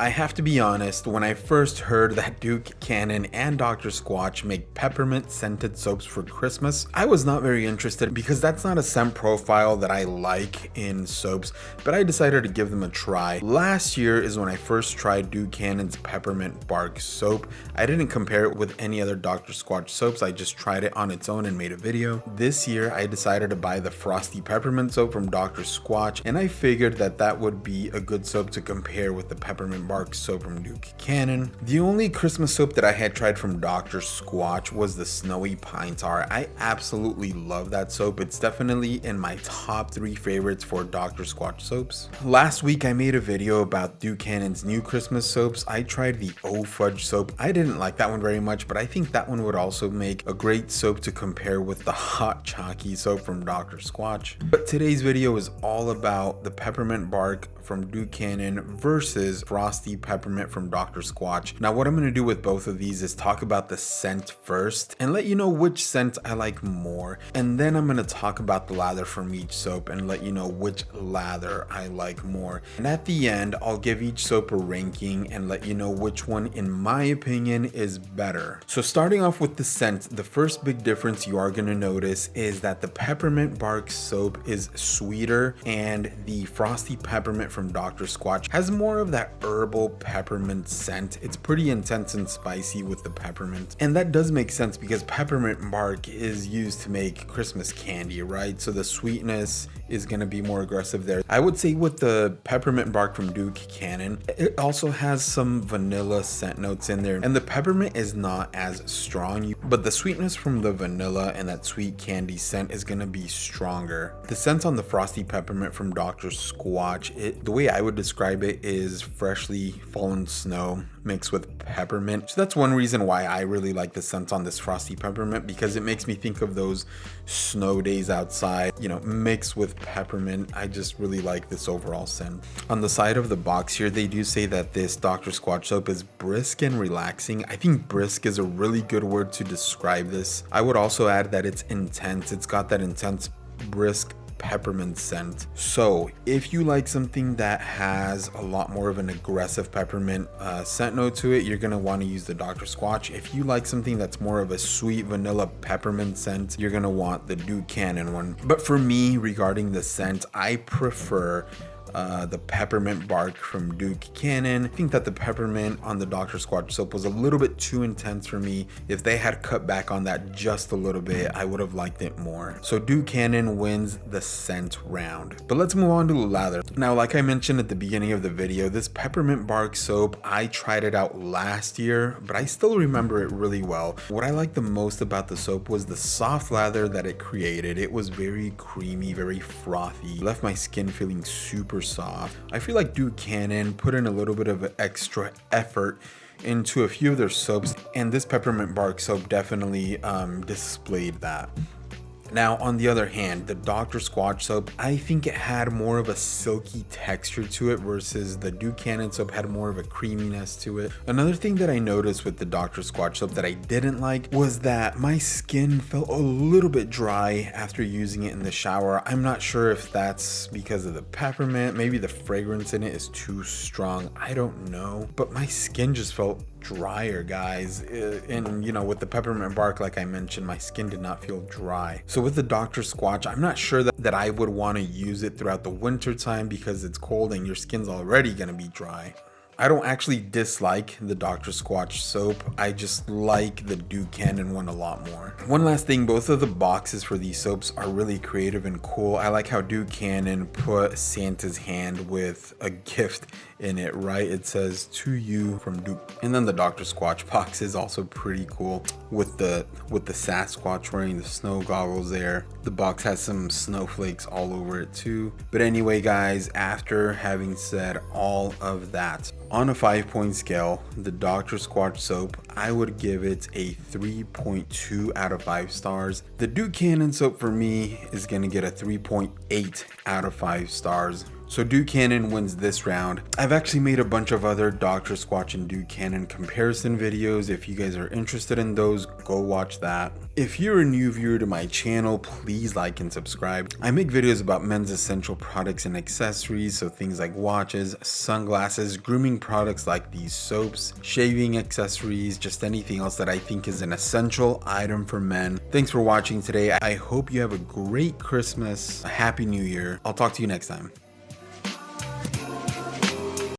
I have to be honest, when I first heard that Duke Cannon and Dr. Squatch make peppermint scented soaps for Christmas, I was not very interested because that's not a scent profile that I like in soaps, but I decided to give them a try. Last year is when I first tried Duke Cannon's Peppermint Bark soap. I didn't compare it with any other Dr. Squatch soaps, I just tried it on its own and made a video. This year I decided to buy the Frosty Peppermint soap from Dr. Squatch, and I figured that that would be a good soap to compare with the Peppermint Bark soap from Duke Cannon. The only Christmas soap that I had tried from Dr. Squatch was the Snowy Pine Tar. I absolutely love that soap. It's definitely in my top 3 favorites for Dr. Squatch soaps. Last week I made a video about Duke Cannon's new Christmas soaps. I tried the O Fudge soap. I didn't like that one very much, but I think that one would also make a great soap to compare with the Hot Chalky soap from Dr. Squatch. But today's video is all about the Peppermint Bark from Duke Cannon versus Frosty Peppermint from Dr. Squatch. Now what I'm going to do with both of these is talk about the scent first and let you know which scent I like more, and then I'm going to talk about the lather from each soap and let you know which lather I like more. And at the end I'll give each soap a ranking and let you know which one in my opinion is better. So starting off with the scent, the first big difference you are going to notice is that the Peppermint Bark soap is sweeter and the Frosty Peppermint from Dr. Squatch has more of that herbal peppermint scent. It's pretty intense and spicy with the peppermint, and that does make sense because peppermint bark is used to make Christmas candy, right? So the sweetness is going to be more aggressive there. I would say with the Peppermint Bark from Duke Cannon, it also has some vanilla scent notes in there, and the peppermint is not as strong, but the sweetness from the vanilla and that sweet candy scent is going to be stronger. The scent on the Frosty Peppermint from Dr. Squatch, the way I would describe it is freshly fallen snow mixed with peppermint. So that's one reason why I really like the scent on this Frosty Peppermint, because it makes me think of those snow days outside, you know, mixed with peppermint. I just really like this overall scent. On the side of the box here, they do say that this Dr. Squatch soap is brisk and relaxing. I think brisk is a really good word to describe this. I would also add that it's intense. It's got that intense brisk peppermint scent. So if you like something that has a lot more of an aggressive peppermint scent note to it, you're going to want to use the Dr. Squatch. If you like something that's more of a sweet vanilla peppermint scent, you're going to want the Duke Cannon one. But for me, regarding the scent, I prefer the Peppermint Bark from Duke Cannon. I think that the peppermint on the Dr. Squatch soap was a little bit too intense for me. If they had cut back on that just a little bit, I would have liked it more. So Duke Cannon wins the scent round. But let's move on to the lather. Now, like I mentioned at the beginning of the video, this Peppermint Bark soap, I tried it out last year, but I still remember it really well. What I liked the most about the soap was the soft lather that it created. It was very creamy, very frothy. It left my skin feeling super soft. I feel like Duke Cannon put in a little bit of extra effort into a few of their soaps, and this Peppermint Bark soap definitely displayed that. Now, on the other hand, the Dr. Squatch soap, I think it had more of a silky texture to it versus the Duke Cannon soap had more of a creaminess to it. Another thing that I noticed with the Dr. Squatch soap that I didn't like was that my skin felt a little bit dry after using it in the shower. I'm not sure if that's because of the peppermint, maybe the fragrance in it is too strong, I don't know, but my skin just felt drier, guys. And you know, with the Peppermint Bark, like I mentioned, my skin did not feel dry. So with the Dr. Squatch, I'm not sure that I would want to use it throughout the winter time because it's cold and your skin's already going to be dry. I don't actually dislike the Dr. Squatch soap. I just like the Duke Cannon one a lot more. One last thing, both of the boxes for these soaps are really creative and cool. I like how Duke Cannon put Santa's hand with a gift in it, right? It says "to you from Duke." And then the Dr. Squatch box is also pretty cool with the Sasquatch wearing the snow goggles there. The box has some snowflakes all over it too. But anyway, guys, after having said all of that, on a 5-point scale, the Dr. Squatch soap, I would give it a 3.2 out of 5 stars. The Duke Cannon soap for me is gonna get a 3.8 out of 5 stars. So Duke Cannon wins this round. I've actually made a bunch of other Dr. Squatch and Duke Cannon comparison videos. If you guys are interested in those, go watch that. If you're a new viewer to my channel, please like and subscribe. I make videos about men's essential products and accessories, so things like watches, sunglasses, grooming products like these soaps, shaving accessories, just anything else that I think is an essential item for men. Thanks for watching today. I hope you have a great Christmas, a happy new year. I'll talk to you next time.